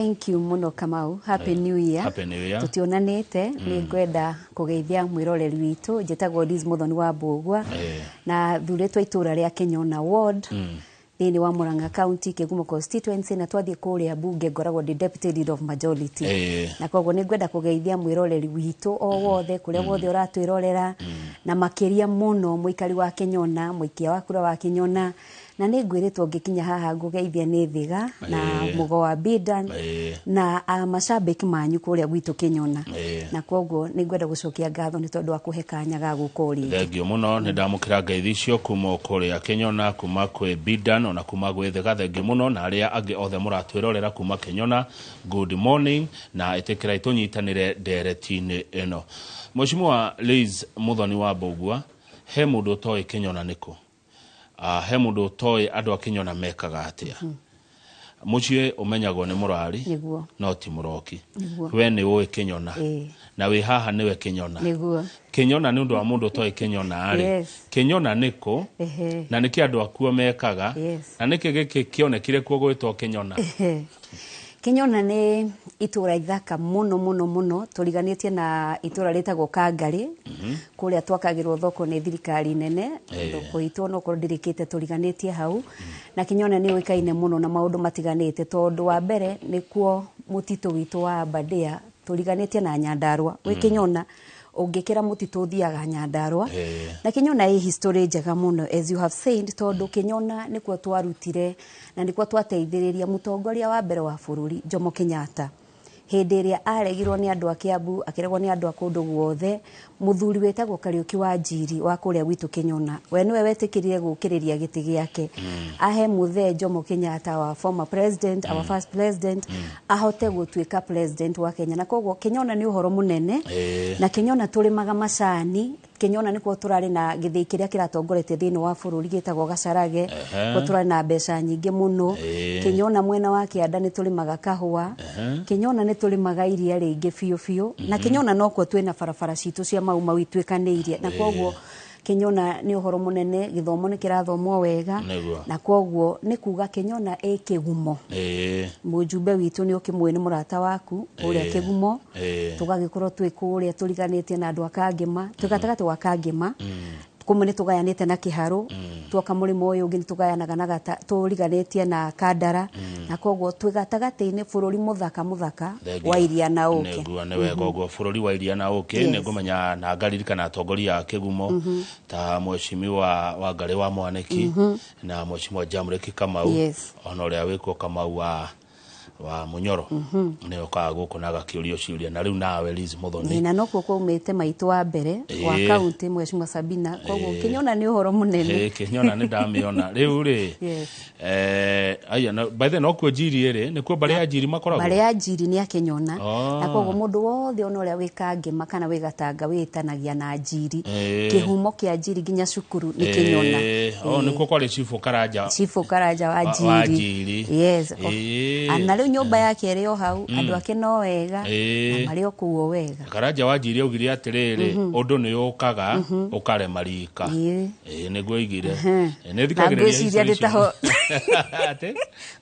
Thank you muno Kamau. Happy New Year. Happy New Year. Tutionanite ni ngwenda kugeithia mwiroreri witu njitagwo Liz Muthoni wa Mbugua na thuretwa itura ria Kenyona Ward thini wa Murang'a County Kigumo constituency na twathie kuria bunge ngoragwo the deputy leader of majority na koguo ni ngwenda kugeithia mwiroreri witu o wothe kuria wothe uratwirorera na makiria muno muikari wa Kenyona muikia wa kura wa Kenyona na ni ngwiritwo ngikinya haha ngugeithia ni thiga na mugo wa Bidan na mashabiki manyu kuria gwitu Kenyona na koguo ni ngwenda gucokia ngatho ni tondu wa kuhe kanya ga gukuri thengio muno ni ndamukira ngeithi cio kuma kuria Kenyona kuma kwe Bidan ona kuma gwe thiga thengio muno na aria angi othe muratwirorera kuma Kenyona good morning na itekira itunyitanire nderetini eno Mheshimiwa Liz Muthoni wa Mbugua he mundu toy Kenyona niko he mundu toy andu a Kenyona mekaga atia mucie umenyagwo ni murari no ti muroki we ni uwe Kenyona na we haha niwe Kenyona Kenyona ni undu wa mundu toy Kenyona ari Kenyona niko na niki andu akuo mekaga na niki giki kionekire kuo gwitwo Kenyona Kenyona ni itura ithaka muno turiganitie na itura ritagwo Kangari kuria twakagirwo thoko ni thirikari nene thoko itu no ko ndirikite turiganitie hau na Kenyona ni uikaine muno na maundu matiganite tondu wa mbere ni kuo mutito witu wa Aberdare turiganitie na Nyandarua we Kenyona ungikira mutito thiaga Nyandarua na Kenyona ĩ history njega muno as you have said tondu Kenyona nikuo twarutire na nikuo twateithiriria mutongoria wa mbere wa bururi Jomo Kenyatta hindi ria aregirwo ni andu a Kiambu akiregwo ni andu a kundu guothe muthuri wetagwo Kariuki wa Njiri wa kuria gwitu Kenyona we niwe wetikirire gukiriria giti giake ahe muthe Jomo Kenyatta wa former president our first president ahote gutwika president wa Kenya na koguo Kenyona ni uhoro munene na Kenyona turimaga macani Kenyona nikuo turari na githii kiria kiratongorete thini wa bururi gitagwo Gacarage ko turari na mbeca nyingi muno Kenyona mwena wa Kianda ni turimaga kahua Kenyona ni turimaga iria ringi fiu na Kenyona noko twina barabara citu cia mau itwikaniirie na koguo Kenyona ni uhoro munene githomo ni kirathomwo wega na koguo ni kuga Kenyona kigumo mujumbe witu ni ukimwe ni murata waku uria kigumo tugagikorwo twikuria turiganitie na andu akangima tugatagate wa kangima kumwe ni tugayanite na Kiharu twoka murimo uyu ungi tugayanaga na gata turiganitie na Kandara na koguo twigatagate-ini bururi muthaka wa iria na uke neguo ne wega uguo bururi wa iria na uke ni ngumenya na ngaririka na atongoria Kigumo ta Mheshimiwa wa Ngari wa Mwaniki na Mheshimiwa Jamreki Kamau ona uria wiko Kamau wa Munyoro ne okaga guko naga kiurio ciuria na riu nawe Liz Muthoni na noko kwa umete maitu wa mbere wa county Mheshimiwa Sabina koguo Kenyona ni uhoro munene Kenyona ni ndamiona riu ri aya by the no kwa Njiri ri ni kwa bari ya Njiri makoragwo bari ya Njiri ni ya Kenyona na koguo mundu wothe ona uria wikage makana wigatanga witanagia na Njiri kihumo kia Njiri ginya cukuru ni Kenyona ni kwa kwale Chifu Karanja wa Njiri yes ana nyumba yake iri o hau andu ake no wega na mari o kuo wega Karanja wa Njiri augire atiriri undu ni ukaga ukare marika niguo igire ni thikagiriria nditaho ate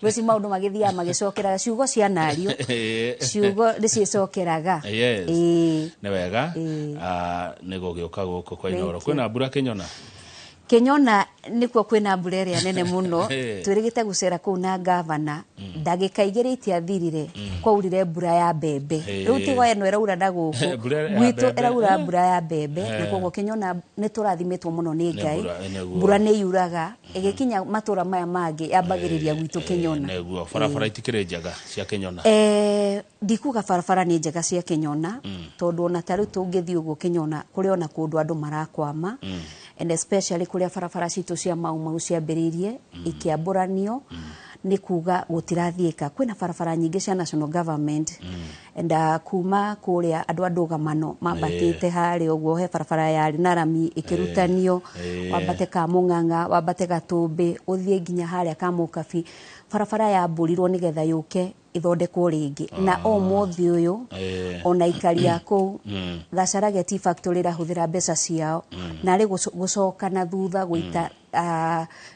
wesi maundu magithia magicokeraga ciugo cia nario ciugo ricicokeraga ni wega nigo gioka guko kwa inoro kwina mbura Kenyona nikuo kwina mbura ria nene muno twirigite gucera ku na governor ndagika igiri itiathirire kwaurire mbura ya mbembe riu tigo eno eraura ndaguku gwitu eraura mbura ya mbembe na koguo Kenyona ni turathimitwo muno ni Ngai mbura ni yuraga igikinya matura maya mangi yambagiriria gwitu Kenyona neguo barabara itikire njega cia Kenyona ndikuga barabara ni njega cia Kenyona tondu ona tariu tungithii uguo Kenyona kuri ona kundu andu marakwama and especially kuria barabara citu cia mau ciambiririe ikiamburanio ni kuga gutirathiika kwina barabara nyingi cia national government and kuma kuria andu andugamano mabatite hari uguo he barabara ya Narami ikirutanio wambate ka Mung'ang'a wambate Gatumbi uthie nginya haria ka Mukabi barabara ya mburirwo nigetha yuke ithondekwo ringi na omothi uyu ona ikaria ku Gacaragia Tea Factory rahuthira mbeca ciao na ri gucoka na thutha guita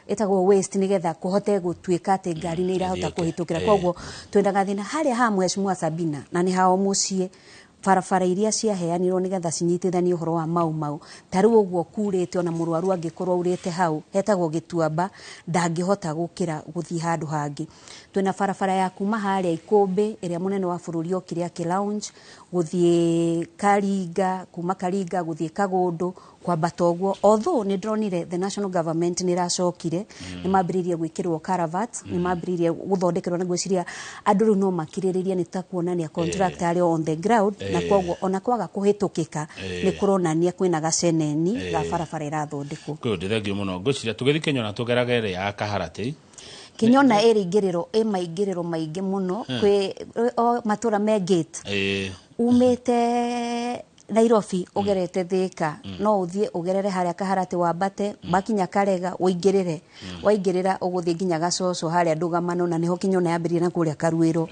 etagwo waste nigetha kuhote gutuika ati ngari ni irahota kuhitukira koguo twendaga thina haria ha Mheshimiwa Sabina na ni hao mucie barabara iria ciaheanirwo nigetha cinyitithanie uhoro wa mau tariu uguo kurite ona murwaru angikorwo urite hau hetagwo Gituamba ndangihota gukira guthii handu hangi twina barabara ya kuma haria Ikumbi iria munene wa bururi okire aki lounge guthii Karinga kuma Karinga guthii Kagundu kwambata uguo although ni ndronire the national government ni racokire ni mambiririe gwikirwo caravats ni mambiririe guthondekerwo na gwiciria andu riu no makiriririe ni takuonania contract ari on the ground na kwoguo ona kwaga kuhitukika ni kuronania kwina gaceneni ga barabara irathondekwo good thengio muno ngwiciria tugithi Kenyona tugeragere ya Kaharati Kenyona eri maingiriro maingi muno kwi matura me gate umite Nairobi ugerete Thika no uthie ugerere haria Kaharati wambate bakinya Karega uingirire waingirira uguthie nginya Gacoco haria Ndugamano na niho Kenyona yambirie na kuria Karuiro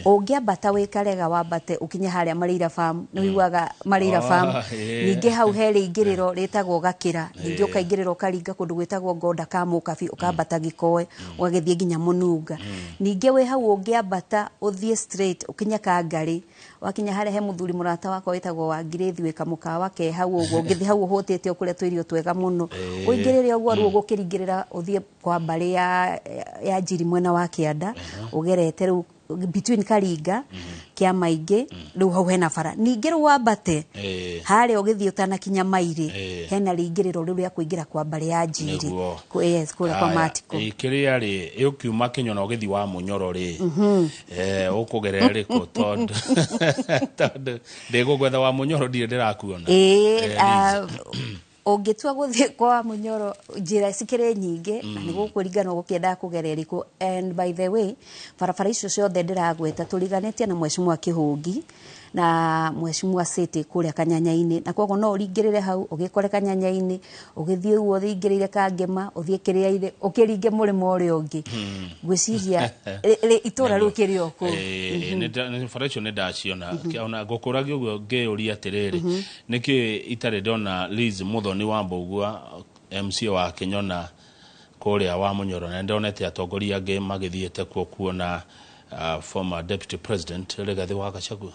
ungiambata wi Karega wambate ukinye haria Marira Farm ni wiguaga Marira Farm ninge hau heri ingiriro ritagwo Gakira ninge ukaingirira ukaringa kundu gwitagwo Ngoda Kamukabi ukambata Gikoe ugithie nginya Mununga ninge we hau ungiambata uthie straight ukinya Kangari wakinya haria he muthuri murata wako witagwo Wangirithi wika mukawa ke hau uguo ngithi hau hotete ukure twirio twega muno uingirire uguo ruo gukiringirira uthie kwa mbari ya Njiri mwena wa Kianda ugerete ru between Karinga kia maingi riu hau hena bara ningi ru wambate haria ugithie utanakinya Mairi hena ringiriro riu ria kuingira kwa mbari ya Njiri yes kura kwa Matiko ikiria ri ukiuma Kenyona ugithi wa Munyoro ri ukugerera riko tondu ndigugwetha wa Munyoro ndire ndirakuona ungitua guthie kwa Munyoro njira cikire nyingi na nigukuringana gukienda kugerera iriku and by the way barabara icio ciothe ndiragweta turiganetie na Mheshimiwa Kihungi na Mheshimiwa City kuria Kanyanya-ini na kwogo no uringirire hau ugikore Kanyanya-ini ugithie uo thingirire Kangema uthie Kiria-ire ukiringe murimo uri ungi gwiciria itura rukiri oku ni information ne daciona ona gukuragi uguo ngiuria atiriri niki itare ndona Liz Muthoni wa Mbugua MC wa Kenyona kuria wa Munyoro na ndonete atongoria angi magithiete kuona former deputy president Rigathi wa Gachagua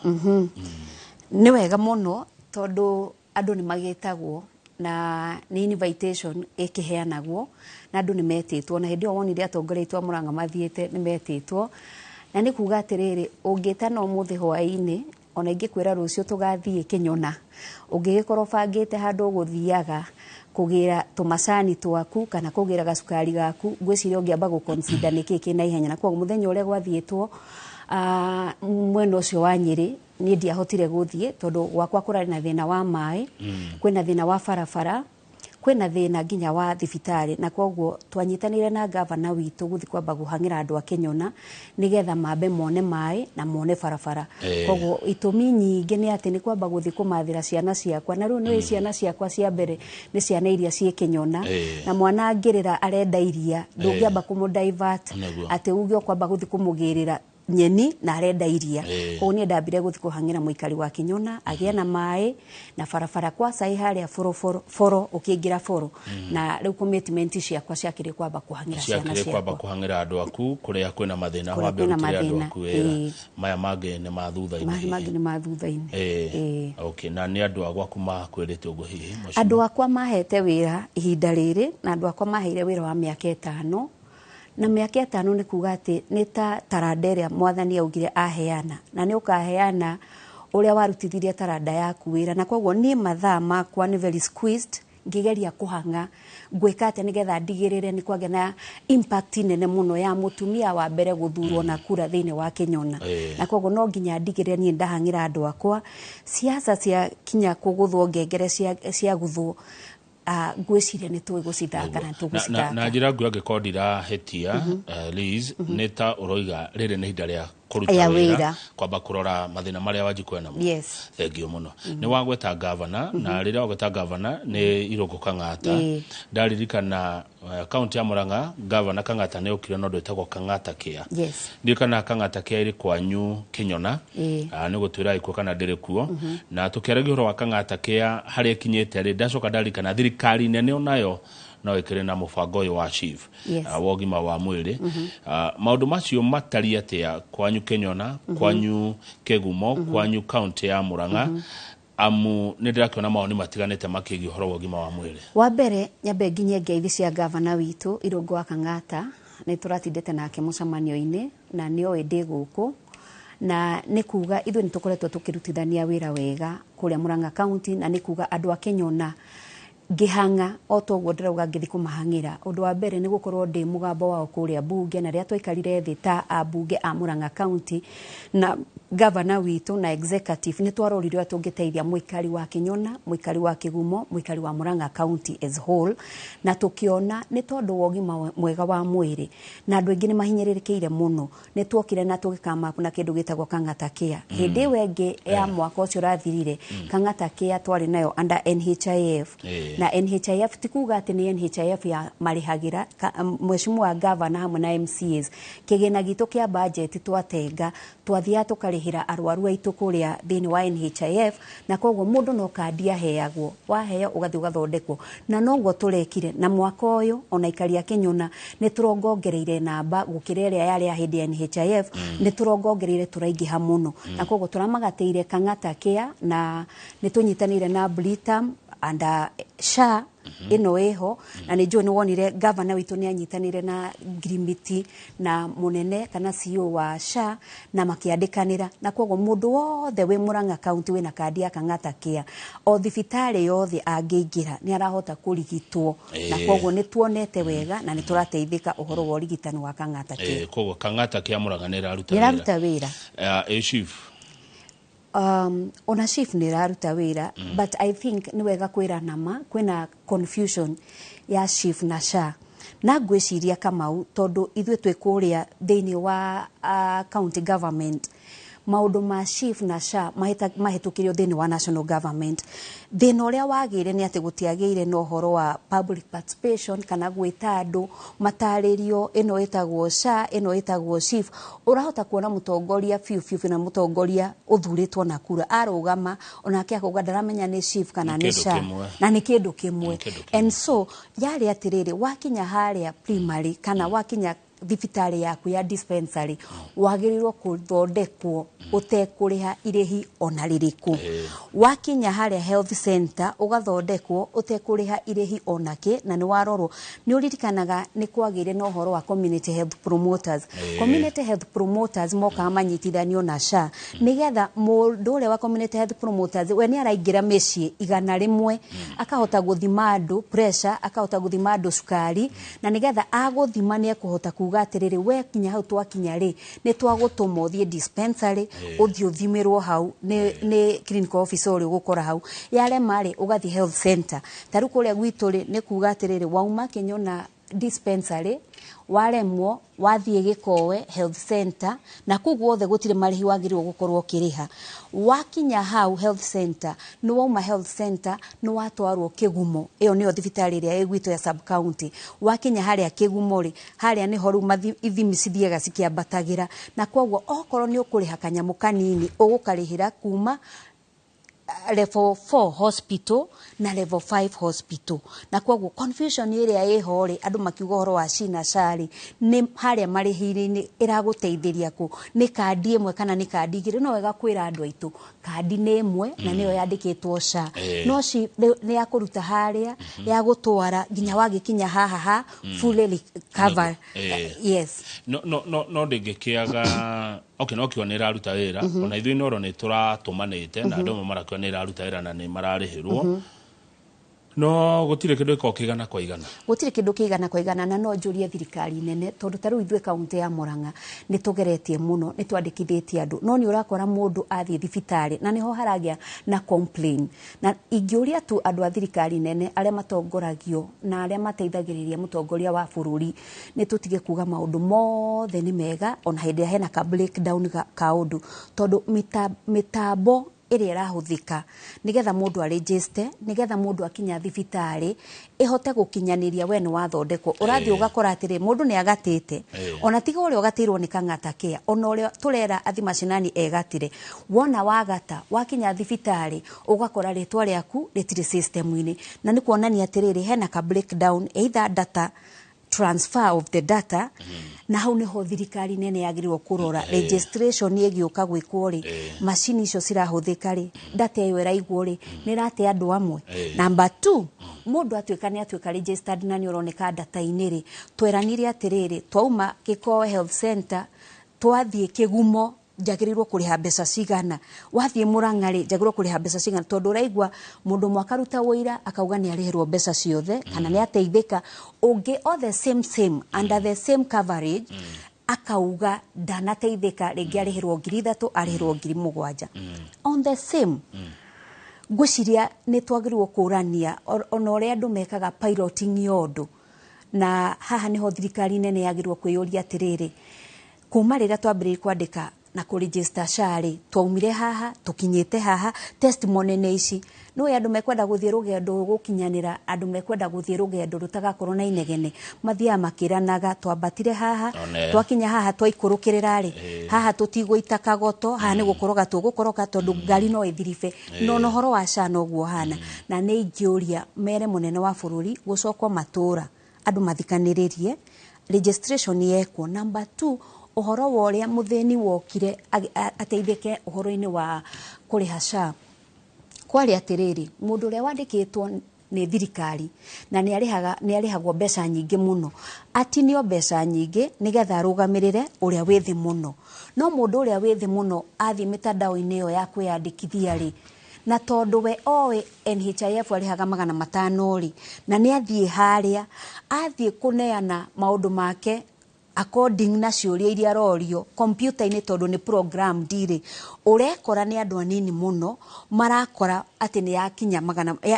ni wega muno tondu andu ni magitagwo na ni invitation ikiheanagwo na andu ni metitwo na hindi o wonire atongoria itwa Murang'a mathiete ni metitwo na ni kuga atiriri ungitana umuthi hwaini ona ingikwira rucio tugathie Kenyona ungigikorwo bangite handu uguthiaga kugira tumasani twaku kana kugira gacukari gaku gwiciria ungiamba guconsider niki kina ihenya na kwa muthenya ule gwathietwo mwena ucio wa Nyeri ni ndiahotire guthie tondu gwakwa kurari na thina wa mai kwina thina wa barabara kwina thina nginya wa thibitari na kwoguo twanyitanire na governor witu guthi kwamba guhangira andu a Kenyona nigetha mambe mone mai na mone barabara kwoguo itumi nyingi ni ati ni kwamba guthi kumathira ciana ciakwa na riu ni ciana ciakwa cia mbere ni ciana iria cie Kenyona na mwana angirira arenda iria ndungiamba kumudivert ati ugio kwamba guthi kumugirira nyeni na arenda iria ko ni ndambire guthi kuhangira muikari wa Kenyona agia na mai na barabara kwa sai haria foro ukiingira foro na riu commitment ciakwa ciakire kwamba kuhangira ciana ciakwa kwamba kuhangira andu aku kuria kwina mathina wa mbere andu aku maya mage ni mathutha-ini okay na ni andu agwa kuma kwirite ugo hihi andu akwa mahete wira ihinda riri na andu akwa maheire wira wa miaka 5 na miaka 5 ni kuga ati ni ta taranderia mwathani augire aheana na ni ukaheana uria warutithirie taranda yaku wira na kwoguo ni mathaa makwa ni very squeezed ngigeria kuhanga gwika ati nigetha ndigirire ni kwage na impact nene muno ya mutumia wa mbere guthurwo na kura thiini wa Kenyona na kwoguo no nginya ndigirire ni ndahangira andu akwa siasa cia kinya kuguthwo ngengere cia guthwo gwiciria ni tuwe gucithaka na tugucithaka na njira ngu angikondira hetia Liz neta uroiga riri ni hinda ria kuruta wira kwamba kurora mathina maria wajikwe namo. Yes. Thengio muno. Ni wagweta governor na rira wagweta governor ni Irungu Kang'ata. Ndaririkana county ya Murang'a governor Kang'ata ne ukire no ndetagwo Kang'ata Care. Yes. Ndirikana Kang'ata Care iri kwanyu Kinyona. Ni gutwira ikuo kana ndire kuo na tukiaragio ro wa Kang'ata Care hari kinyete ri ndacoka ndarikana thirikari nene onayo no ikire na mubango uyu wa chief wogima wa mwiri maundu macio matari atia kwanyu Kinyona kwanyu Kegumo kwanyu county ya Murang'a amu nindirakiona maoni matiganete makigi horo wogima wa mwiri. Wa mbere nyambe nginye ngeithi cia governor witu Irungu wa Kang'ata ni turatindete nake mucamanio-ini na nio ndi guku na ni kuga ithu ni tukoretwo tukirutithania wira wega kuria Murang'a county na ni kuga andu a Kinyona ngihanga otogwo ndirauga ngithi kumahangira undu wa mbere ni gukorwo ndi mugambo wao kuria bunge na ria twaikarire thi ta abunge a Murang'a county na governor witu na executive ni twarorire atungiteithia muikari wa Kinyona muikari wa Kigumo muikari wa Murang'a county as whole na tukiona ni tondu wogima mwega wa mwiri na andu aingi ni mahinyiririkiire muno ni twokire na tugikama na kindu gitagwo Kang'ata Care hindi wengi ya mwaka ucio rathirire Kang'ata Care twari nayo under NHIF na NHIF tikuga ati ni NHIF ya marihagira mheshimiwa governor hamwe na MCAs kigina gitu kia budget twatenga twathia tukarihira arwaru aitu kuria thini wa NHIF na koguo mundu no kandi aheagwo waheo ugathi ugathondekwo na noguo turekire na mwaka uyu ona ikaria Kinyona ni turongongereire namba gukira iria yari ya hindi NHIF ni turongongereire turaingiha muno na koguo turamagateire Kang'ata Care na ni tunyitanire na Britam anda SHA ino eho na ni John wonire governor witu ni anyitanire na Grimiti na munene kana CEO wa SHA na makiandikanira na koguo mundu wothe we Murang'a county we na kandi ya Kang'ata Care o thibitari yothe angiingira ni arahota kurigitwo na koguo ni tuonete wega na ni turateithika uhoro wa urigitani wa Kang'ata Care koguo Kang'ata Care Murang'a ni raruta wira chief ona chief ni raruta wira but I think ni wega kwira nama kwina confusion ya chief na SHA na gwiciria Kamau tondu ithwe twikuria thini wa county government maundu ma chief na SHA mahitukirio thini wa national government thina uria wagire ni ati gutiagire no horo wa public participation kana gwita andu mataririo ino itagwo SHA ino itagwo chief urahota kuona mutongoria fiu na mutongoria uthuritwo na kura arugama onake akuga ndaramenya ni chief kana ni SHA na ni kindu kimwe and so yari atiriri wakinya haria primary kana wakinya thibitari yaku ya dispensary wagirirwo kuthondekwo utekuriha irihi ona ririku wakinya haria health center ugathondekwo utekuriha irihi onake na ni warorwo ni uririkanaga ni kwagire no horo wa community health promoters moka manyitithanio na SHA nigetha mundu ule wa community health promoters we ni araingira mecii igana rimwe akahota guthima andu pressure akahota guthima andu sukari na nigetha aguthima ni ekuhota kuga atiriri we kinya hau twakinya ri ni twagutuma uthie dispensary uthie uthimirwo hau ni clinical officer uri gukora hau yale mari ugathi health center taru kuria gwitu ri ni kuga atiriri wauma Kinyona dispensary waremwo wathie Gikowe health center na kuguo othe gutire marihi wagirwo gukorwo kiriha wakinya hau health center no wauma health center no watwarwo Kigumo iyo niyo thibitari iria igwito ya sub county wakinya haria Kigumo ri haria ni horu ithimi cithiega cikiambatagira na koguo okorwo ni ukuriha kanyamu kanini ugukarihira kuma level 4 hospital na level 5 hospital na koguo confusion iria iho ri andu makiuga horo wa Shina Shari ni haria marihiri-ini iraguteithiria ku ni kandi imwe kana ni kandi igiri no wega kwira andu aitu kandi ni imwe na niyo yandikitwo SHA no ci ni yakuruta haria ya gutwara ginya wagikinya haha fully cover yes no ndingikiaga okay no kionera ruta wira ona ithui noro ni turatumanite na andu marakionera ruta wira na ni mararihirwo no gutire kindu iko kigana kwa igana gutire kindu kigana kwa igana na no njurie thirikari nene tondu taru ithwe kaunti ya Murang'a ni tugeretie muno ni twandikithitie andu no ni urakora mundu athie thibitari na niho haragia na complain na ingiuria tu andu a thirikari nene aria matongoragio na aria mateithagiriria mutongoria wa bururi ni tutige kuga maundu mothe ni mega ona hindi hena ka breakdown ka undu tondu mitambo iri rahuthika nigetha mundu register nigetha mundu akinya thibitari ihote gukinyaniria we ni wathondeko urathi ugakora atiri mundu ni agatite ona tiga uri ugatirwo ni kangata kia ona uri turera athi mashinani egatire wona wagata wakinya thibitari ugakora ritwa riaku ritire system-ini na ni kuonania atiriri hena ka breakdown either data transfer of the data na hau niho thirikari nene yagirirwo kurora registration yegiuka gwikwo ri machine icio cirahuthika ri data iyo iraigwo ri ni rate andu amwe number 2 mundu atuika registered na ni uroneka data iniri tweranire atiriri twauma Kikoe Health Center twathie Kigumo jagirirwo kuriha mbeca cigana wathie Murang'a ri jagirirwo kuriha mbeca cigana tondu raigwa mundu mwakaruta woira akauga ni arihirwo mbeca ciothe kana ni ateithika ungi all the same under the same coverage akauga ndanateithika ringi arihirwo 3,000 arihirwo 7,000 on the same guciria ni twagirirwo kurania ona uri andu mekaga piloting yondo na haha niho thirikari nene yagirirwo kwiyuria atiriri kuma rira twambiririe kwandika na ku register shari twaumire haha tukinyite haha testimony ne ici no andu mekwenda guthie rugendo gukinyanira andu mekwenda guthie rugendo rutagakorwo na inegene mathia makiranaga twambatire haha twakinya haha twaikurukirira ri haha tutiguita kagoto haha ni gukoroga tugukoroka tondu ngari no ithirife no nohoro wa shano guo hana na ni ingiuria mere munene wa bururi gucokwa matura andu mathikaniririe registration yekwo number 2 uhoro wa uria mutheni wokire ateithike uhoro-ini wa kuriha SHA kwari atiriri mundu uria wandikitwo ni thirikari na ni arihagwo mbeca nyingi muno atinio mbeca nyingi nigetha arugamirire uria withi muno no mundu uria withi muno athi mitandao-ini yo ya kwiyandikithia ri na tondu we oe NHIF arihaga 500 ri na ni athie haria athie kuneana maundu make according na ciuria iria rorio computer-ini tondu ni program ndire urekora ni andu anini muno marakora ati ni yakinya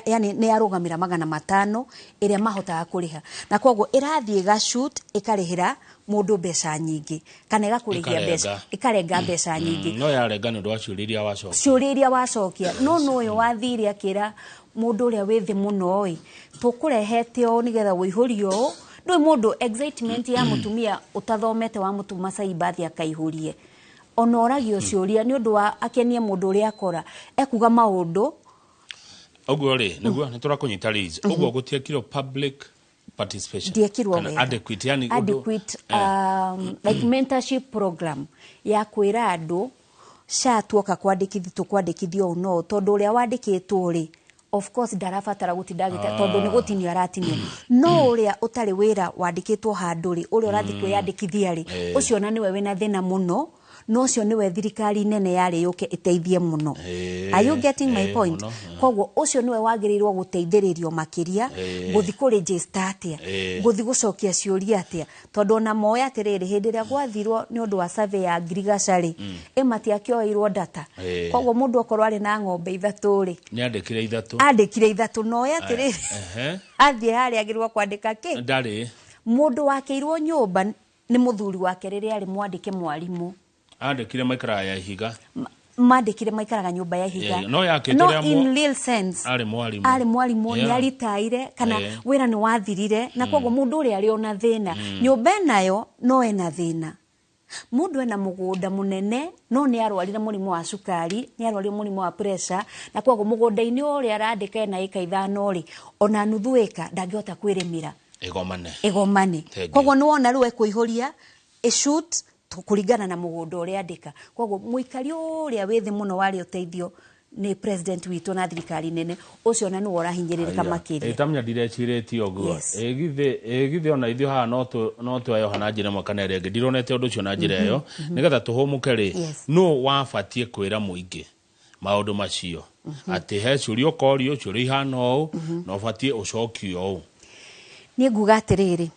yani ni arugamira 500 iria mahotaga kuriha na kwogo irathie ga shoot ikarihira mundu mbeca nyingi kana igakurihia mbeca ikarenga mbeca nyingi no yarenga ndu wa ciuria iria wacokia no uyu wathire akira mundu uria withi muno oi tukurehete o nigetha wihurio ndui mundu excitement ya mutumia utathomete wa mutuma saibathi akaihurie onoragio ciuria ni undu wa akenie mundu uri akora ekuga maundu oguo ri niguo ni turakunyita leads oguo gutiekiro public participation kana adequate yani adequate like mentorship program ya kwira andu SHA tuoka kwandikithio no tondu uria wandikitwo ri of course darafatara gutindagita tondu ni gutini aratinio no uria utari wira wandikitwo handuri uria urathi kwiyandikithia ri ucio na niwe wina thina muno no cio niwe thirikari nene yari yuke iteithie muno are you getting my point kwogo ucio niwe wagirirwo guteithiririo makiria guthi ku register atia guthi gucokia ciuria atia tondu na moya atiriri hindi ria gwathirwo ni undu wa survey ya Girigashari emati akioirwo data kwogo mundu okorwo ari na ng'ombe 3 ri ni andikire 3 no ya atiriri athie hari agirirwo kwandika ki ndari mundu wakeirwo nyumba ni muthuri wake riri ari mwandike mwarimu andikire maikara ya higa mandikire maikaraga nyumba ya higa no yake toria in real sense ari mwarimu ni aritaire kana wira ni wathirire na kwogo mundu uri ari ona thina nyumba nayo no ena thina mundu ena mugunda munene no ni arwarire murimu wa sukari ni arwarire murimu wa pressure na kwogo mugunda-ini uri arandika ena eka 5 ri ona nuthu eka ndangihota kwirimira egomane kwogo ni wona riwe kuihuria shoot kuringana na mugunda uria andika kwogo muikari uria withi muno wari uteithio ni president witu na thirikari nene ucio na nuo rahinyiririka makiri itamnya direcireti oguo egithe ona ithio ha no twayo hana njira mwakana rege ndironete undu ucio na njira yo nigetha tuhumuke ri no wafatie kwira muingi maundu macio ati he ciurio korio ciuri hano no fatie ucokio ni nguga atiriri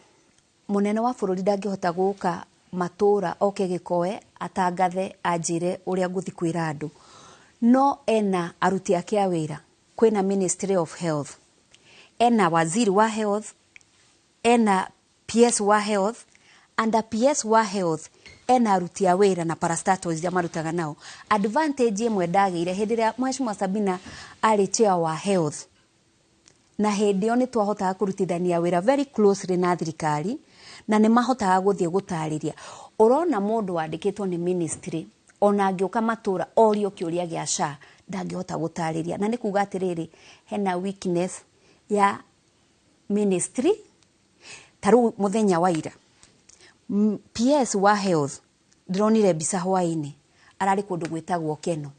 munene wa bururi ndangihota guka matura oke gikoe atangathe anjire uria nguthi kwira andu no ena aruti ake a wira kwina Ministry of Health ena waziri wa health ena PS wa health and PS wa health ena aruti a wira na parastatals ya marutaga nao advantage imwe ndagire hindi ria Mheshimiwa Sabina ari chair wa health na hindi oni twahotaga kurutithania wira very closely na thirikari na ni mahotaga guthie gutariria urona mundu wandikitwo ni ministry ona angioka matura orio kiuria gia SHA ndangihota gutariria na ni kuga atiriri hena weakness ya ministry taru muthenya wa ira PS wa health ndronire mbica hwaini arari kundu gwitagwo Keno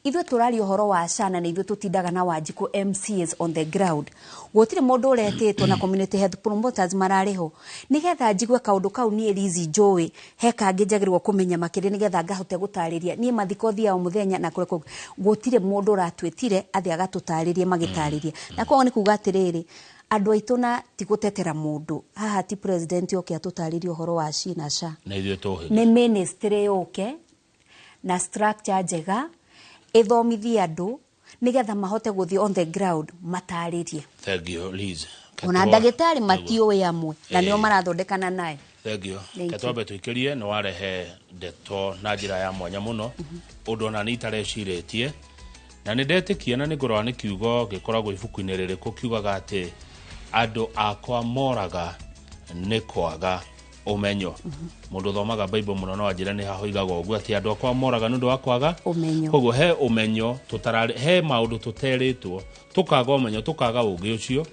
ithu turari uhoro wa SHA na ithu tutindaga na Wanjiku MCs on the ground gutire mundu uretitwo na community health promoters marariho nigetha njigwe kaundu kau ni Lizi Joy heka ngijagirwo kumenya makiri nigetha ngahote gutariria ni mathikothi ya muthenya na kureko gutire mundu uratwitire athi agatutaririe magitaririe na kwa ni kuga atiriri andu aitu na tigutetera mundu haha ti president oke atutaririe uhoro wa SHA na SHA na ithu tuhe ni ministry oke na structure njega ithomithia andu nigetha mahote guthie on the ground mataririe. Thank you Liz. Ona ndagitari matiuwe amwe na nio marathondekana nae. Thank you. Katwabe tuikirie no warehe ndeto na njira ya mwanya muno undu ona ni tareciritie na ni ndetikie na ni ngorwa ni kiugo gikoragwo ibuku-ini ririku kiugaga ati andu akwa moraga ni kwaga umenyo mundu thomaga Bible muno no ajira ni hahoigaga uguo ati andu akwa moraga nundu wa kwaga umenyo koguo he umenyo tutarari he maundu tuteritwo tukaga umenyo tukaga ugi ucio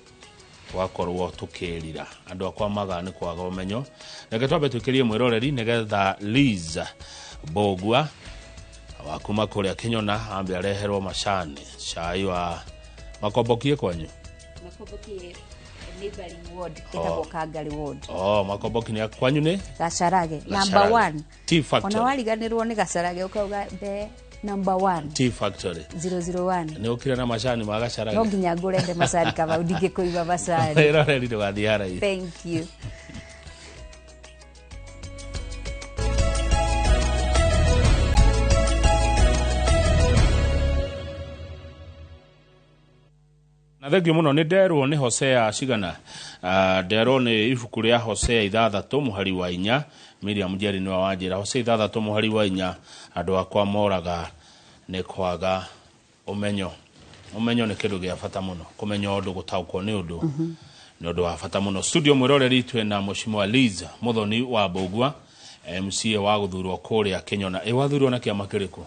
wakorwo tukirira andu akwa maga ni kwaga umenyo reke twabe tukirie mwiroreri nigetha Liz Bogua wa kuma kuria Kenyona ambe areherwo macani cai wa makombokie kwanyu makombokie neighboring ward etagwo Kangari ward makomboki ni kwanyu ni Gacarage number 1 Tea Factory ona wariganirwo ni Gacarage ukauga the number 1 Tea Factory 001 ni ukira na macani ma Gacarage no nginya ngurende macani kama ndinge kuiba macani iroreri ndo gathiara hii. Thank you. Na thengio muno ni nderwo ni Hosea cigana nderwo ni ibuku ria Hosea 6 muhari wa 4 Miriam Njeri ni wanjira Hosea 6 muhari wa 4 andu akwa moraga ni kwaga umenyo ni kindu gia bata muno kumenya undu gutaukwo ni undu ni undu wa bata muno studio mwiroreri twena Mheshimiwa Liz Muthoni wa Bogua MCA wa guthurwo kuria Kenyona wathurwo na kiama kiriku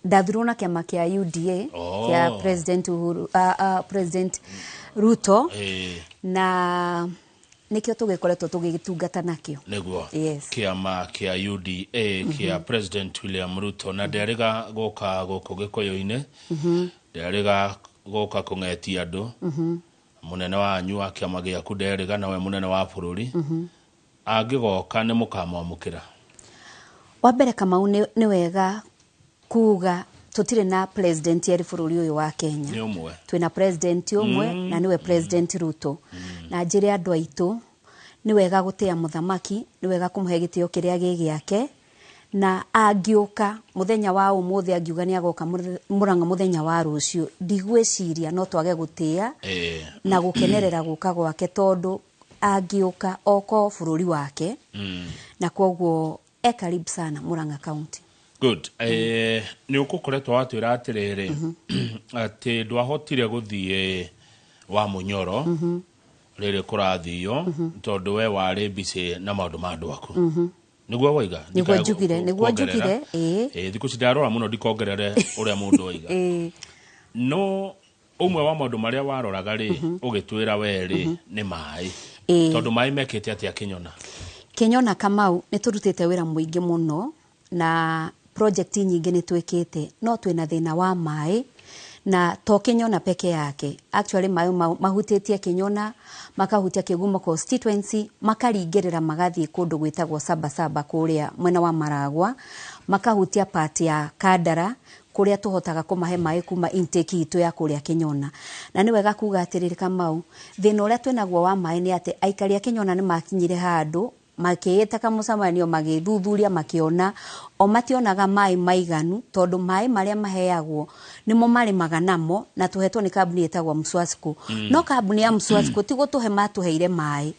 ndathurwo na kiama kia UDA kia President Ruto na nikio tugikoretwo tugigitungata nakio niguo yes. Kiama kia UDA kia President William Ruto na nderiga guka guko gikoyo-ine nderiga guka kungetia andu munene wanyu wa kiama giaku nderiga nawe munene wa bururi angigoka ni mukamwamukira wa mbere Kamau ni wega kuga tutire na president ya bururi uyu wa Kenya ni umwe twina president umwe na niwe President Ruto na njire andu aitu ni wega gutia muthamaki ni wega kumuhe gitio kiria gigiake na angioka muthenya wa umuthi angiuga ni agoka Murang'a muthenya wa rucio ndigwiciria no twage gutia na gukenerera guka gwake tondu angioka oko bururi wake na koguo karibu sana Murang'a County. Good. Ni ukukoretwo watwira atiriri ati ndwahotire guthie wa Munyoro riri kurathio tondu we wari busy na maundu ma andu aku niguo waiga niguo njugire thiku cidarora muno ndikongerere uria mundu waiga no umwe wa maundu maria waroraga ri ugitwira we ri ni mai tondu mai mekete atia Kenyona Kamau ni turutite wira muingi muno na project nyingi ni twikite no twina thina wa mai na to Kenyona peke yake actually mai mahutĩtie Kenyona makahutia Kigumo constituency makaringĩrĩra magathie kundu gwitagwo Sabasaba kuria mwena wa Maragwa makahutia part ya Kandara kuria tuhotaga kumahe mai kuma intake itu ya kuria Kenyona na ni wega kuga atiriri Kamau thina uria twinaguo wa mai ni ati aikari a Kenyona ni makinyire handu makiyeta kamucamanio magithuthuria makiona o mationaga mai maiganu tondu mai maria maheagwo nimo mari maganamo na tuhetwo ni kambuni etagwo Mswasco no kambuni ya Mswasco tigo tuhe matuheire mai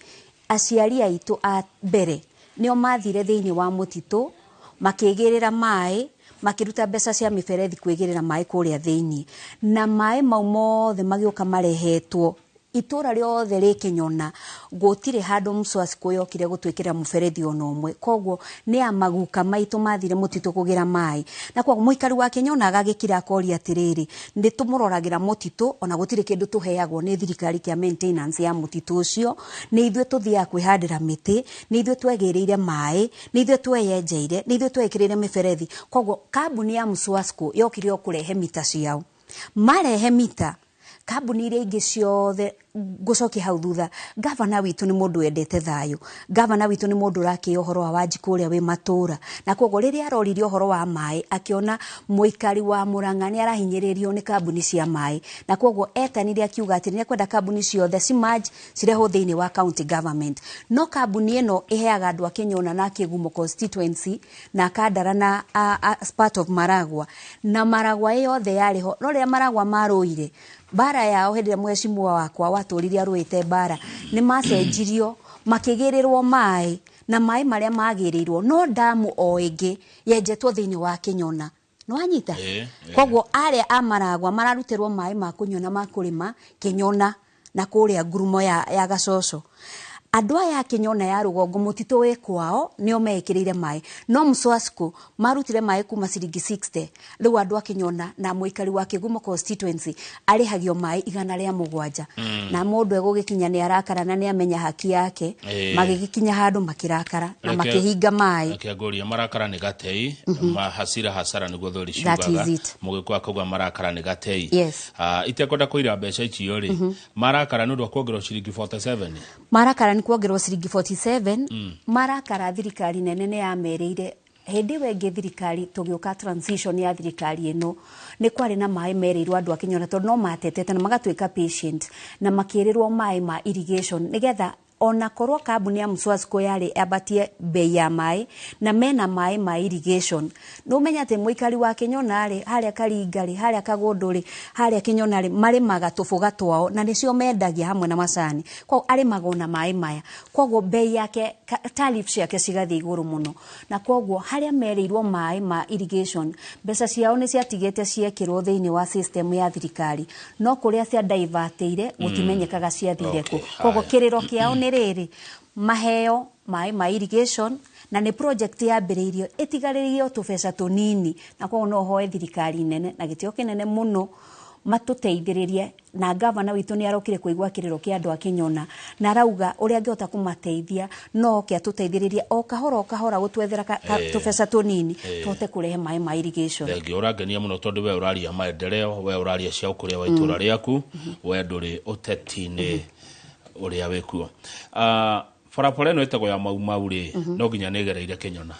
aciari aitu a mbere nio mathire thiini wa mutito makigirira mai makiruta mbeca cia miberethi kwigirira mai kuria thiini na mai mau mothe magioka marehetwo itura riothe ri Kenyona gutire handu Mswasco yokire gutwikira muberethi ono umwe koguo ni amaguka maitu mathire mutito kugira mai na koguo muikari wa Kenyona agagikira akori atiriri ndi tumuroragira mutito ona gutire kindu tuheagwo ni thirikari kia maintenance ya mutito ucio ni ithwe tuthia kwihandira miti ni ithwe twegiriire mai ni ithwe tweyenjeire ni ithwe twekirire miberethi koguo kambuni ya Mswasco yokire okurehe mita ciao marehe mita kambuni iria ingi ciothe gucoki hau thutha gavana witu ni mundu endete thayo gavana witu ni mundu raki uhoro wa Wanjiku uria wi matura na koguo riria aroririe uhoro wa mai akiona muikari wa Murang'a ni arahinyiririo ni kambuni cia mai na koguo etanire akiuga ati ni kwenda kambuni ciothe cimerge cireho thiini wa county government no kambuni eno iheaga andu a Kenyona na Kigumo constituency na Kandara na as part of Maragwa na Maragwa yothe yariho no riria Maragwa maruire bara yao hende mweshimua wakwa waturirie aruite bara ni macenjirio makigirirwo mai na mai maria magirirwo no damu o ingi yenjetwo thiini wa Kenyona no anyita koguo aria Amaragwa mararutirwo mai ma kunyona makurima Kenyona na kuria Ngurumo ya Gacoco andu aya Kenyona ya rugongo mutito we kwao nio mekirire mai no Mswasco marutire mai kuma ciringi 60 riu andu a Kenyona na muikari wa Kigumo constituency arihagio mai 107 na mundu egugikinya ni arakara na ni amenya haki yake magigikinya handu makirakara na makihinga mai akiagoria marakara ni gatei mahasira hasara niguo thori shugaga mugikwa kuga marakara ni gatei itekwenda kuira mbeca icio ri marakara nundu kuongerwo ciringi 47 marakara ni kuongerwo ciringi 47 marakara thirikari nene ne yamereire hindi wenge thirikari tugiuka transition ya thirikari eno ni kwari na mai mereirwo andu a Kenyona tondu no matetete na magatwika patient na makirirwo mai ma irrigation nigetha ona korwo kambuni ya Mswasco yari abatie bei ya mai na mena mai ma irrigation no menya te muikari wa Kenyona ri haria Karingari haria Kagunduri haria Kenyona ri mari magatufuga twao na nicio mendagia hamwe na macani kwa ari magona mai maya koguo bei yake tariffs yake cigathi iguru muno na koguo haria mereirwo mai ma irrigation mbeca ciao ni ciatigete ciekirwo thiini wa system ya thirikari no kuria cia divertire gutimenyekaga ciathire ku koguo kiriro kiao ni riri maheo mai ma irrigation na ni project ya mbiririo itigaririo tubesa tunini na kwa no hoe thirikari nene na gitio kinene muno matuteithiririe na gavana witu ni arokire kuigwa kiriro kia andu a Kenyona na rauga uria angihota kumateithia no kia tuteithiririe o kahora gutwethera tubesa tunini tote kurehe mai ma irrigation ngi urangenia muno tondu we uraria maendeleo we uraria cia ukuria wa itura riaku we nduri uteti-ini uria wekuo farapore no etego ya mau ri no ginya negereire Kenyona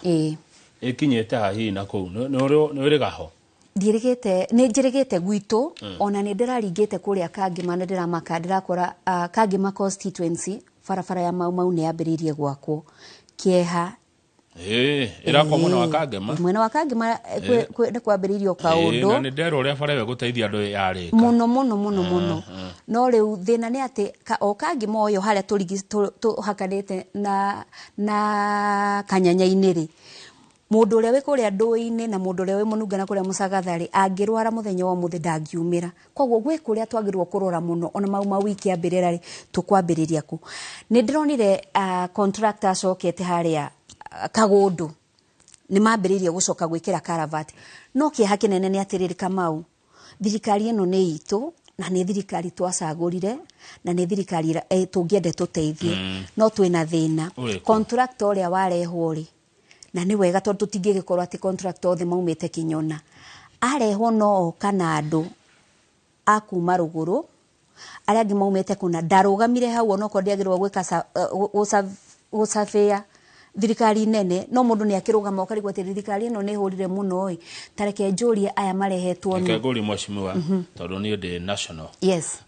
ikinyete hahi na ku no ri gaho dirigete ne jirigete gwitu ona ne ndiraringite kuria Kangima na ndiramaka ndirakora Kangima constituency farafara ya mau ne yambiririe gwakwo kieha irakwa mwana wa Kangima mwana wa Kangima kwambiririo kaundu na ndero uria farewe guteithia andu yari muno no riu thina ni ati o Kangima oyo haria tuhakanite na Kanyanya-ini ri mundu uria wikuria ndui-ini na mundu uria wi Mununga kuria Musagathari angirwara muthenya wa muthe dangiumira koguo gwe kuria twagirwo kurora muno ona mau wiki ambirira ri tukwambiriria ku ni ndironire contractor acokete haria Kagundu ni mambiririe gucoka gwikira karavati no kieha kinene ni atiriri Kamau thirikari eno ni itu na ni thirikari twacagurire na ni thirikari tungiende tuteithie no twina thina contractor uria warehwo ri na ni wega tondu tutingigikorwo ati contractor othe maumite Kenyona arehwo no kana andu akuma ruguru aria angi maumite kuna ndarugamire hau ono ko ndiagirwo gwika gusafia thirikari nene no mundu ni akirugama ukarigwa ati thirikari ino ni hurire muno oi tareke njurie aya marehetwo no keguri mwashimiwa tondu ni de national yes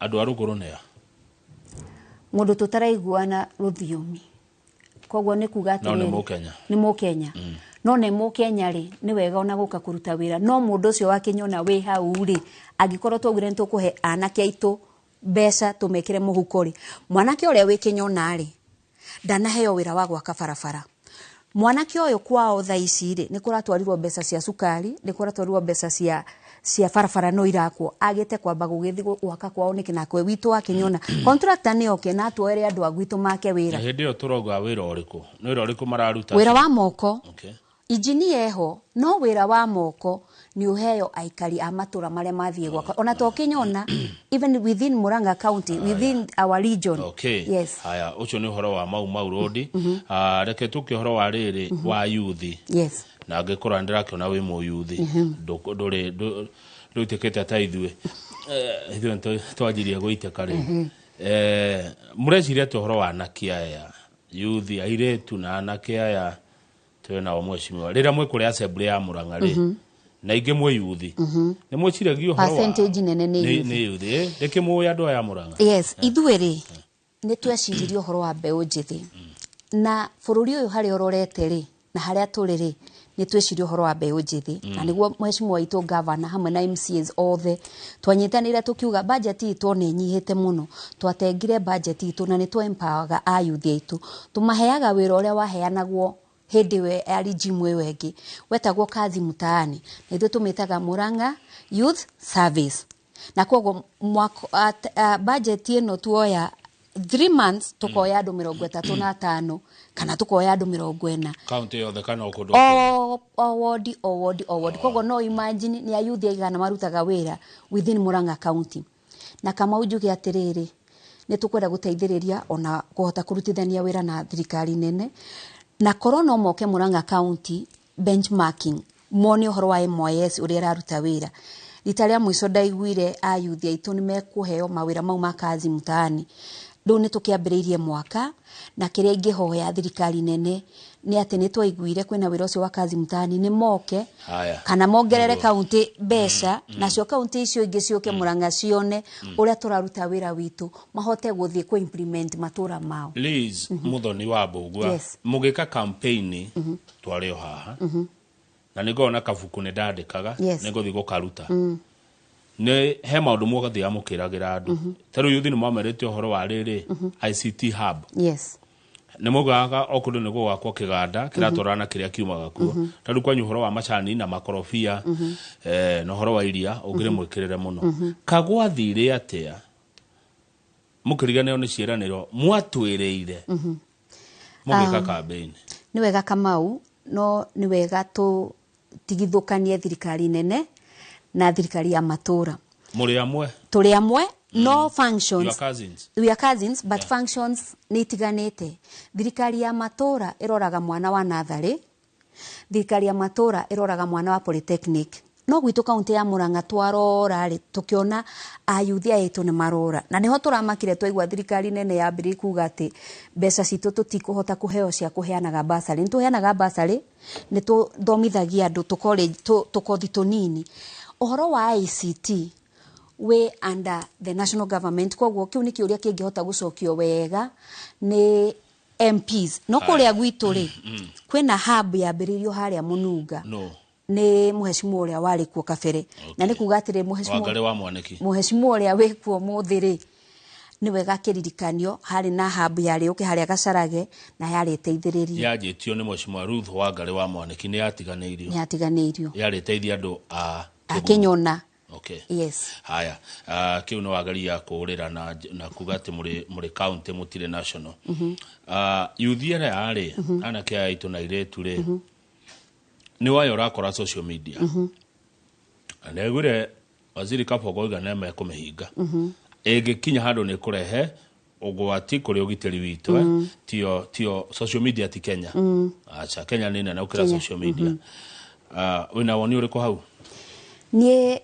andu aruguru nea mundu tutaraiguana ruthiomi kogwo ni kuga ati ni Mukenya no ne Mukenya ri ni wega ona guka kuruta wira no mundu ucio wa Kenyona we hau ri agikorwo twagire nitukuhe anake aitu mbeca tumekire muhuko ri mwanake uria we Kenyona ri ndanaheo wira wa gwaka barabara mwanake uyu kwao thaici ri ni kuratwarirwo mbeca cia sukari ni kuratwarirwo mbeca cia barabara no irakwo agite kwamba gugithi gwaka kwao ni kinakwe witu wa Kenyona contractor ni oke na atwere andu agwitu make wira hindi yo turoga wira uriku no wira uriku mararuta wira wa moko okay injini eho no wira wa moko ni uheo aikari amatura mare mathie gwaka ona to Kenyona even within Murang'a County within our region okay yes haya ucio ni horo wa mau road reke tukihoro wa riri wa youth yes na ngikora ndirakiona wi mu youth nduri nduitekete ta ithue twajirie guiteka ri mureciria tuhoro wa nakia ya youth airetu na nakia ya twena wa mweshimiwa rira mwe kuri assembly ya Murang'a ri na inge mwe youth ni mwiciragio horo wa percentage nene ni youth reke mwe andu ya Murang'a yes ithuĩ ri ni tweciririo horo wa mbeu njithi na bururi uyu hari ororete ri na haria turi ri ni twecirio horo wa mbeu njithi na niguo mweshimiwa itu governor hamwe na MCAs othe twanyitanire tukiuga budget itu ni nyihite muno twatengire budget itu na ni twa empower a youth itu tumaheaga wira uria waheanagwo hindi we ari jimwe wengi wetagwo kazi mutaani na ithu tumitaga Murang'a Youth Service na kogo budget ino tuoya 3 months tukoya andu 35 kana tukoya andu 40 county yothe kana okundo award kogo no imagine ni ayuthi aigana marutaga wira within Murang'a County na kama ujuge atiriri ni tukwenda guteithiriria ona kuhota kurutithania wira na thirikari nene na corona moke Murang'a County benchmarking moni horo wa MYS uria raruta wira ritaria mwiso ndaiguire ayuthi aitu ni mekuheo mawira mau makazi mutaani ndo ni tukiambiriirie mwaka na kiria ingihoya thirikari nene ni ati ni twaiguire kwina wira ucio wa kazi mutaani ni moke kana mongerere county besha na cio county icio ingi cioke Murang'a cione uria turaruta wira witu mahote guthie ku implement matura mao Liz muthoni wa Mbugua mugika campaign twari o haha na nigona kabuku ne ndandikaga niguthi gukaruta ne he maundu mugathi amukiragira andu taru yuthi ni mwamerete horo wa riri ICT hub yes ne mugaga okundu ni gwakwa kiganda kiratorana kiria kiumaga kuo taru kwa nyuhoro wa macani na makorofia no horo wa iria ugire mwikirire muno kagwathire atia mukirigane ni ciiraniro mwatwireire mugika campaign ni wega Kamau no ni wega tu tigithukanie thirikari nene na thirikari ya matura turi amwe no functions we are cousins but functions ni tiganete thirikari ya matura iroraga mwana wa nathari thirikari ya matura iroraga mwana wa polytechnic no gwitu county ya Murang'a twarora ri tukiona ayuthi aitu ni marora na niho turamakire twaigwa thirikari nene ya mbiri kuga ati mbeca citu tutikuhota kuheo cia kuheanaga basari nituheanaga basari ni tuthomithagia andu to college to kothi tunini uhoro wa ICT we under the national government kogwo kiu ni kiuria kingihota gucokio wega ni MPs no kuria gwitu ri kwina hub ya mbiririo haria Mununga ni muheshimiwa uria wari kuo kabere na ni kuga atire muheshimiwa uria wikuo muthiri ni wega kiririkanio hari na hub yari uke haria Gacarage na yari teithiririo yajitio ni muheshimiwa Ruth Wangari wa Mwaniki ni yatiganeirio yari teithia andu a Kenyona okay yes haya kiu no wagari ya kurira na kuga ati muri county mutire national yuthiere ari ana kia itu na iretu ri ni wayo rakora social media anegure waziri Kabogo igana me kumehinga kinya handu ni kurehe ugwati kuri ugiteri witu tio social media ti Kenya acha Kenya ni na ukira social media wina woni uri ko hau nie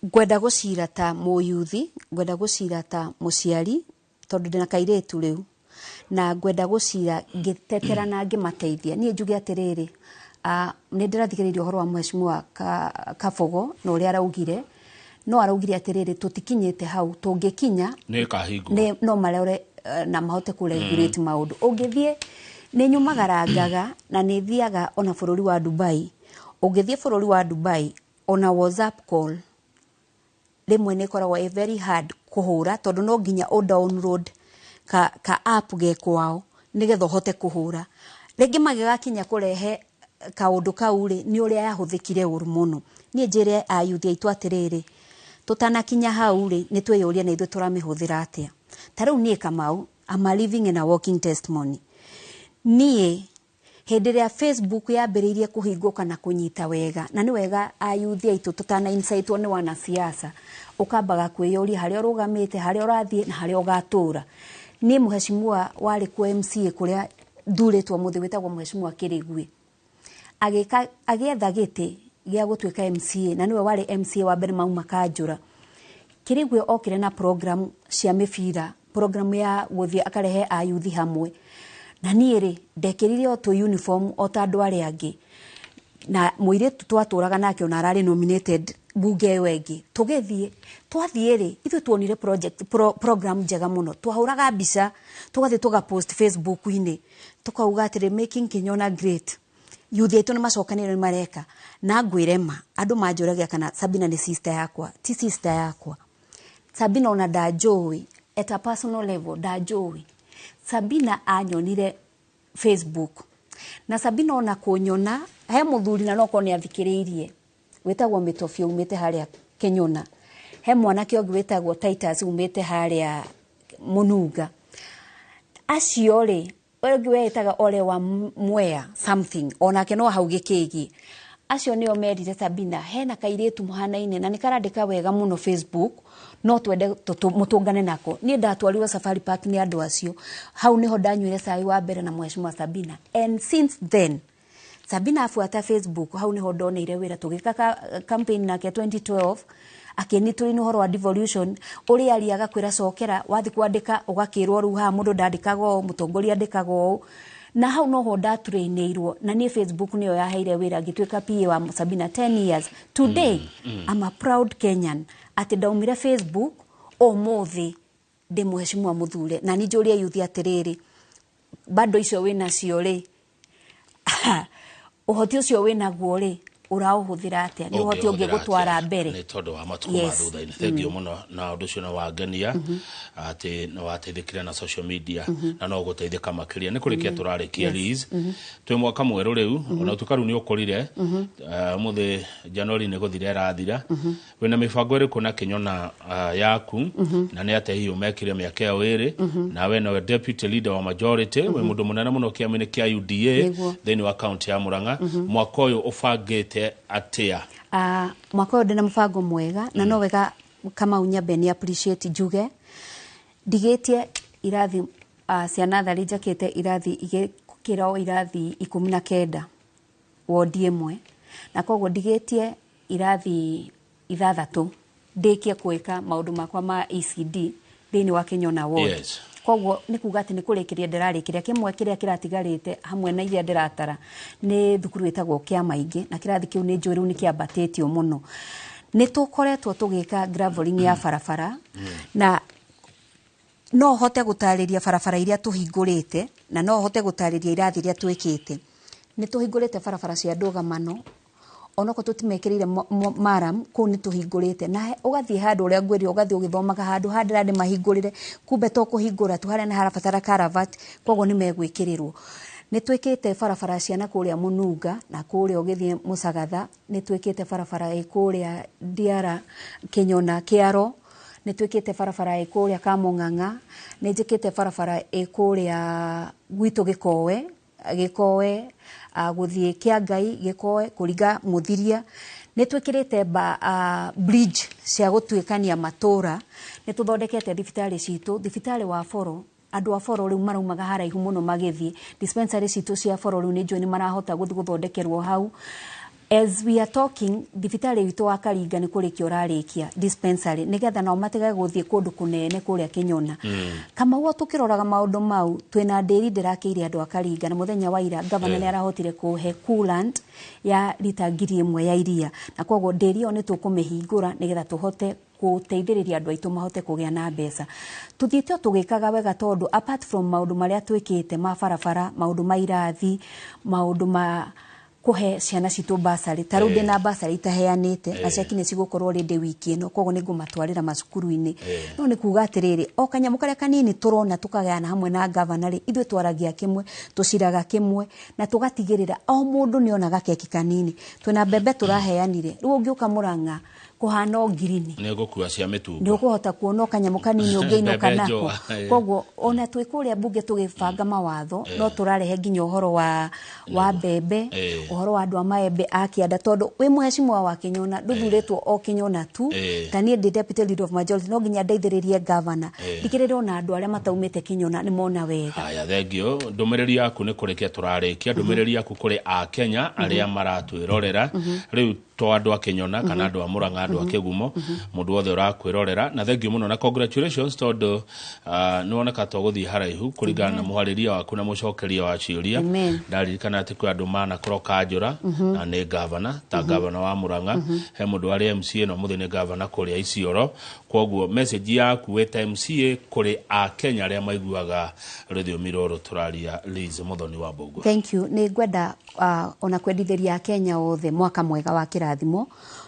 gwenda gucira ta muyuthi gwenda gucira ta muciari tondu ndina kairetu riu na ngwenda gucira ngitetera na ngimateithia nie njuge atiriri ni ndirathikiriria uhoro wa mheshimiwa Kabogo no uri araugire no araugire atiriri tutikinyite hau tungikinya ne kahingo no marore na mahote ku regulate maundu ungithie ni nyumagarangaga na ni thiaga ona bururi wa Dubai ungithie bururi wa Dubai ona WhatsApp call rimwe ni koragwo very hard kuhura tondu no nginya o download ka app ge kwao nigetho hote kuhura ringi magigakinya kurehe kaundu kauri ni uria yahuthikire uru muno nie njire ayuthi aitu atiriri tutanakinya hauri ni tweyuria na ithu turamihuthira atia tariu nie Kamau I'm living in a walking testimony nie hendiria Facebook yambiriirie kuhinguka na kunyita wega na ni wega ayuthi aitu tutana insight one wana siasa ukambaga kwiyuria haria rugamite haria urathie na haria ugatura ni mheshimiwa wari ku MCA kuria thuritwo muthi witagwo mheshimiwa Kirigwi agietha giti gia gutwika MCA na niwe wari MCA wa mbere mauma kanjura Kirigwi okire na program cia mifira program ya guthie akarehe ayuthi hamwe na niere ndekirire o to uniform o ta andu ari angi na muire twaturaga nake ona arari nominated bunge wengi tugethie twathie ri ithu tuonire program njega muno twahuraga mbica tugathie tuga post Facebook ini tukauga atire making Kenyona great youth yetu ni macokanire mareka na ngwirema andu manjuragia kana Sabina ni sister yakwa ti sister yakwa Sabina ona ndajoi at a personal level ndajoi Sabina anyonire Facebook na Sabina ona kunyona he muthuri na noko ni athikiriirie wetagwo Mitofio umete haria Kenyona he mwana kiongi wetagwo Titus umete haria Mununga acio ri wengi wetaga ole wa Mwea something ona ke no haugikigi acio nio merire Sabina hena kairetu muhanaine na nikarandika wega muno Facebook no twende mutungane nako ni ndatwariwa Safari Park ni andu acio hau niho ndanyuire sai wa mbere na mheshimiwa Sabina and since then Sabina afuata Facebook hau niho ndoneire wira tugika campaign nake 2012 akenituri no horo wa devolution uri aliaga kwira cokera wathi kwandika ugakirwo ruha mundu ndandikago mutongoria ndikago na hau no ho ndatrainirwo na ni Facebook niyo yaheire wira ngitwika PA wa Sabina 10 years today I'm a proud Kenyan ati ndaumire Facebook o mothi de mheshimiwa muthure na ni njuria yuthi atiriri bado icio wina cio ri uhoti ucio wina guo ri urauhuthira atia ni uhoti ungi gutwara mbere ni tondu wa matuko mathutha ini thengio muno na undu ucio na wangania ati no wateithikira na social media na no guteithika makiria ni kurikia turarikia Liz twi mwaka mweru riu ona tukaru ni ukorire muthi January ni guthira rathira wina mibango iriku na Kenyona yaku na ni ate hiyo mekire miaka ya wiri na we no deputy leader wa majority we mundu munene muno kiamini kia UDA then wa county ya Murang'a mwaka uyu ufangite atia mwaka uyu ndina mfango mwega na no wega kama unyambe ni appreciate juge digetie irathi ciana thari jakete irathi igikira irathi 19 wodi imwe na koguo digetie irathi ithathatu ndikie kuika maundu makwa ma ECD thini wa Kenyona ward koguo ni kuga ati ni kurikiria ndirarikiria kimwe kiria kiratigarite hamwe na iria ndiratara ni thukuru etagwo kia maingi na kirathi kiu ni njuriu ni kiambatetio muno ni tukoretwo tugika graveling ya farafara na no hote gutariria farafara iria tuhingurite na no hote gutariria irathi iria twikite ni tuhingurite farafara cia ndugamano onoko tutimekirire maram ku ni tuhingurite na ugathie handu uria ngwiri ugathie ugithomaga handu handirande mahingurire kumbe to kuhingura tu haria na harabatara karavat koguo ni megwikirirwo ni twikite farafara ciana kuria Mununga na kuria ugithie Musagatha ni twikite farafara ikuria Diara Kenyona Kiaro ni twikite farafara ikuria Kamung'ang'a ni njikite farafara ikuria gwitu Gikowe guthie Kiangai Gikowe kuriga Muthiria ni twikirite bridge cia gutwikania matura ni tuthondekete thibitari citu thibitari wa Foro andu a Foro riu maraumaga haraihu muno magithie dispensary citu cia Foro riu ni njui ni marahota guthondekerwo hau as we are talking thibitari witũ wa Karinga nĩ kũrĩkia ũrarĩkia dispensary nigetha nao matigae gũthiĩ kũndũ kũnene kũrĩa Kenyona kama huo tũkĩroraga maũndũ mau twĩna ndĩri ndĩrakĩire andũ a Karinga na mũthenya wa ira governor nĩ arahotire kũhe coolant ya lita 1,000 ya iria na koguo ndĩri ĩyo nĩ tũkũmĩhingũra nigetha tũhote gũteithĩrĩria andũ aitũ mahote kũgĩa na mbeca tuthiĩte tũgĩkaga wega tondũ apart from maũndũ marĩa twĩkĩte ma barabara maũndũ ma irathi maũndũ ma kuhe ciana citũ basari tarũ ndina basari itaheanite na ciakinye cigũkorwo rĩndĩ wiki ĩno koguo nĩ ngũmatwarĩra macukuru-inĩ no nĩ kuga atĩrĩrĩ o kanyamũ karĩa kanini tũrona tũkagayana hamwe na governor ithuĩ twaragia kĩmwe tũciraga kĩmwe na tũgatigĩrĩra o mũndũ nĩ onaga keki kanini twĩna mbembe tũraheanire rĩu ũngĩũka Mũrang'a kuhana ngirini nĩ gũkua cia mĩtungo nĩ ũkũhota kuona kanyamũ kanini ũngĩinũka nako koguo ona twĩ kũrĩa mbunge tũgĩbanga mawatho no tũrarehe nginya ũhoro wa mbembe ũhoro wa andũ a maembe a Kĩanda tondũ wĩ mũhecimwa wa Kenyona ndũthurĩtwo o Kenyona tu ta niĩ ndĩ deputy leader of majority no nginya ndeithĩrĩrie governor thikĩrĩria ona andũ arĩa mataumĩte Kenyona nĩ mona wega haya thengio ndũmĩrĩri yaku nĩ kũrĩkia tũrarĩkia ndũmĩrĩri yaku kũrĩ a Kenya arĩa maratwĩrorera rĩu to andũ a Kenyona kana andũ a Mũrang'a andũ a Kĩgumo mũndũ wothe ũrakwĩrorera na thengio mũno na congratulations tondũ nĩ woneka tũgũthiĩ haraihu kũringana na mũharĩria waku na mũcokeria wa ciũria ndaririkana atĩ kwĩ andũ manakorwo Kanjũra na nĩ governor ta governor wa Mũrang'a he mũndũ warĩ MCA no mũthĩ nĩ governor kũrĩa Isiolo koguo message yaku weta MCA kũrĩ a Kenya arĩa maiguaga rũthiomi rũrũ tũraria Liz Muthoni wa Mbũgua. Thank you nĩ ngwenda ona kwendithĩria Kenya othe mwaka mwega wa kĩrathimo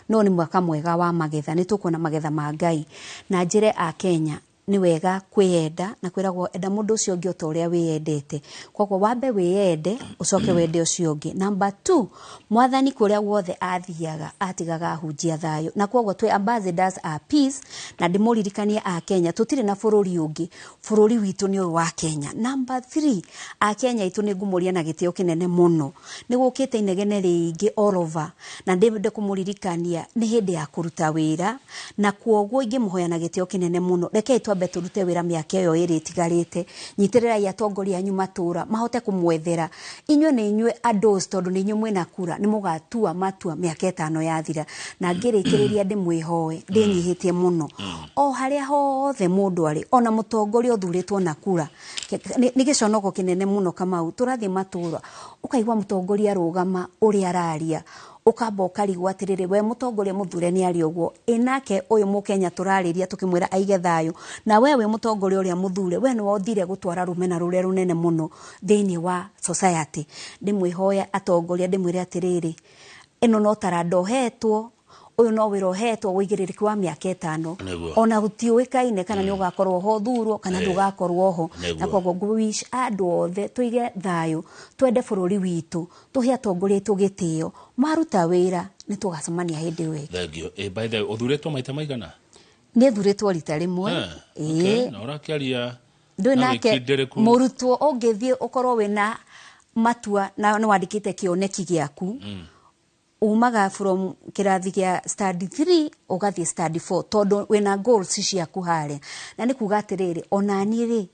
no nĩ mwaka mwega wa magetha nĩ tũkuona magetha ma Ngai na njĩre a Kenya ni wega kwĩenda na kwĩragwo enda mũndũ ũcio ũngĩ o ũrĩa wĩendete koguo wambe wĩende ucoke wende ũcio ũngĩ number 2 mwathani kũrĩa wothe athiaga atigaga hunjia thayũ na koguo twĩ ambassadors a peace na ndĩmũririkanie a Kenya tũtirĩ na bũrũri ũngĩ bũrũri witũ nĩ ũyũ wa Kenya number 3 a Kenya itũ nĩ ngũmũria na gĩtĩo kĩnene mũno nĩ gũkĩte inegene rĩingĩ all over na ndĩmende kũmũririkania nĩ hĩndĩ ya kũruta wĩra na koguo ingĩmũhoya na gĩtĩo kĩnene mũno reke twambe tũrute wĩra mĩaka ĩyo ĩrĩ ĩtigarĩte nyitĩrĩrai atongoria anyu matũra mahote kũmwethera inyuĩ nĩ inyuĩ andũ tondũ nĩ inyuĩ mwĩna kura nĩ mũgatua matua mĩaka 5 yathira na ngĩrĩkĩrĩria ndĩmwĩhoe ndĩnyihĩtie mũno o harĩa hothe mũndũ arĩ ona mũtongoria ũthurĩtwo na kura nĩ gĩconoko kĩnene mũno Kamau tũrathiĩ matũra ũkaigua mũtongoria rũgama ũrĩa araria ukamba ukarigwo atiriri we mutongoria muthure ni ari ogwo inake uyu mukenya turariria tukimwira aige thayo na wewe mutongoria uria muthure we no othire gutwara rumena rure runene muno thiini wa society ndimwihoya atongoria ndimwire atiriri eno no tarandohetwo uyu no wirohetwo wigiririku wa miaka 5 ona gutiuikaine kana ni ugakorwo ho thurwo kana ndugakorwo ho na koguo ngwish andu othe tuige thayo twende bururi witu tuhe atongoria itu gitio maruta wira ni tugacemania hindi we thengio by the uthuretwo maita maigana ni thuretwo rita rimwe na urakiaria ndwe nake murutwo ungithie ukorwo wina matua na wandikite kioneki giaku umaga from kirathi gya study 3 ugathie study 4 todo wena goals ciaku hare na ni kuga atiriri onani ri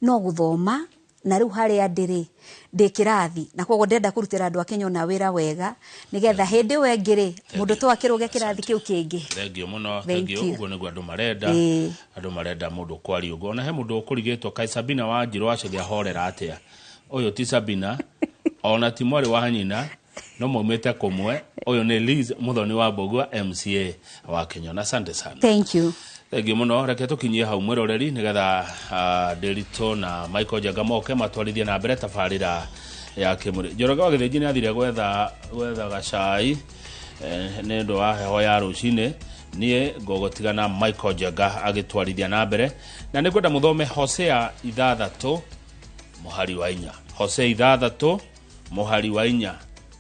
no guthoma na riu hare andiri ndi kirathi na koguo ndenda kurutira andu a Kenya na wira wega nigetha hindi wengire mundu to akiruge kirathi kiu kingi thengio muno thengio uguo niguo andu marenda mundu kwari uguo na he mundu ukurigitwo kai Sabina wa Njiro acithia horera atia uyu ti Sabina ona ti mwari wa nyina no momete kumwe uyu ni Liz Muthoni wa Mbũgua MCA wa Kenya na asante sana thank you thengio muno reke tukinyie hau mwiroreri nigetha Derito na Michael Jagamoke matwarithie na mbere tabarira ya kimuri Njoroge wa Gĩthĩnji ni athire gwetha gacai nĩ ndo wa heho ya rucine nie ngogotigana Michael Jaga agitwarithia na mbere na nĩngwenda muthome Hosea 6 muhari wa 4 Hosea 6 muhari wa 4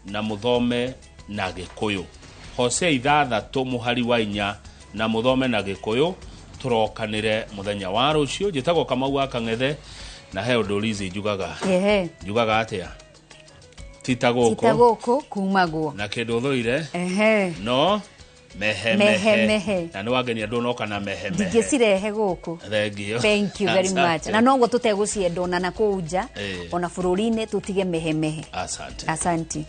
na muthome na Gĩkũyũ Hosea 6 muhari wa 4 na muthome na Gĩkũyũ turokanire muthenya wa rucio njitagwo Kamau wa Kang'ethe na he undu Liz njugaga atia titagoko kumagwo na kindu thuire no mehe na no wagenia ndonoka na mehe ndingicirehe guku thank you very much na no ngo tuteguciendona na kuja ona bururi-ini tutige mehe asante